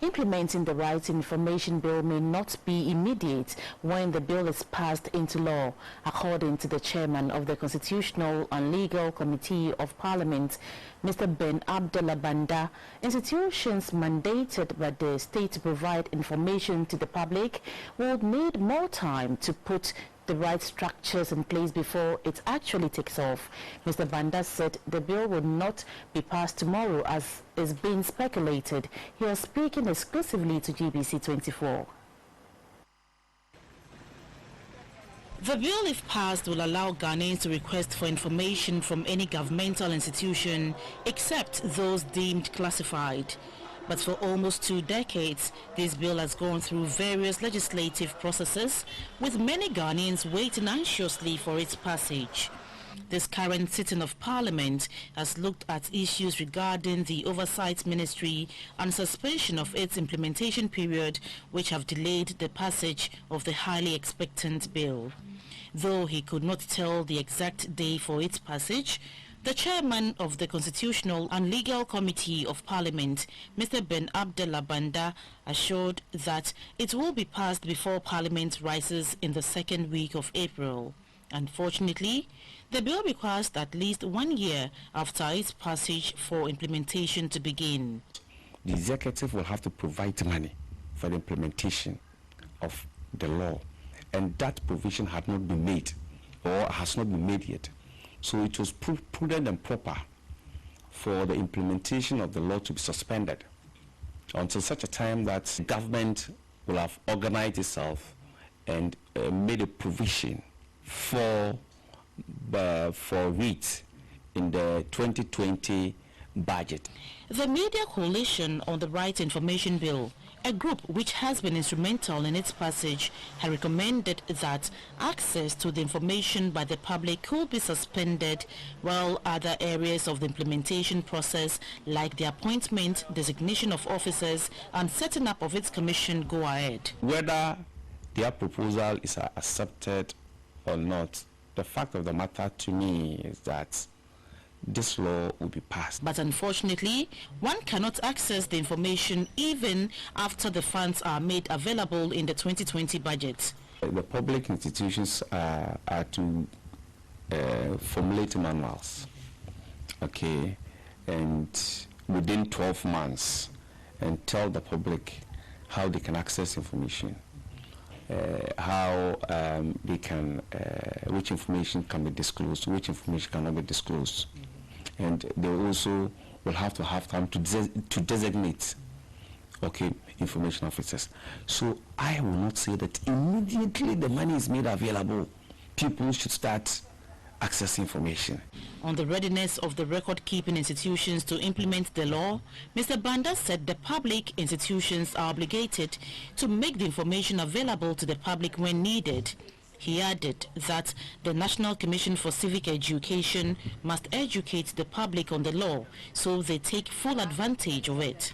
implementing the Right to Information Bill may not be immediate when the bill is passed into law. According to the chairman of the Constitutional and Legal Committee of Parliament, Mr. Ben Abdullah Banda, institutions mandated by the state to provide information to the public will need more time to put the right structures in place before it actually takes off. Mr. Banda said the bill will not be passed tomorrow as is being speculated. He was speaking exclusively to GBC 24. The bill, if passed, will allow Ghanaians to request for information from any governmental institution except those deemed classified. But for almost 2 decades, this bill has gone through various legislative processes, with many Ghanaians waiting anxiously for its passage. This current sitting of Parliament has looked at issues regarding the Oversight Ministry and suspension of its implementation period, which have delayed the passage of the highly expectant bill. Though he could not tell the exact day for its passage, the chairman of the Constitutional and Legal Committee of Parliament, Mr. Ben Abdullah Banda, assured that it will be passed before Parliament rises in the second week of April. Unfortunately, the bill requires at least 1 year after its passage for implementation to begin. The executive will have to provide money for the implementation of the law, and that provision had not been made or has not been made yet. So it was prudent and proper for the implementation of the law to be suspended until such a time that the government will have organized itself and made a provision for it in the 2020 budget. The Media Coalition on the Right Information Bill, a group which has been instrumental in its passage, had recommended that access to the information by the public could be suspended while other areas of the implementation process, like the appointment, designation of officers and setting up of its commission, go ahead. Whether their proposal is accepted or not, the fact of the matter to me is that this law will be passed. But unfortunately, one cannot access the information even after the funds are made available in the 2020 budget. The public institutions are to formulate manuals, okay, and within 12 months, and tell the public how they can access information, how they can, which information can be disclosed, which information cannot be disclosed. And they also will have time to designate, okay, information officers. So I will not say that immediately the money is made available, people should start accessing information. On the readiness of the record-keeping institutions to implement the law, Mr. Banda said the public institutions are obligated to make the information available to the public when needed. He added that the National Commission for Civic Education must educate the public on the law so they take full advantage of it.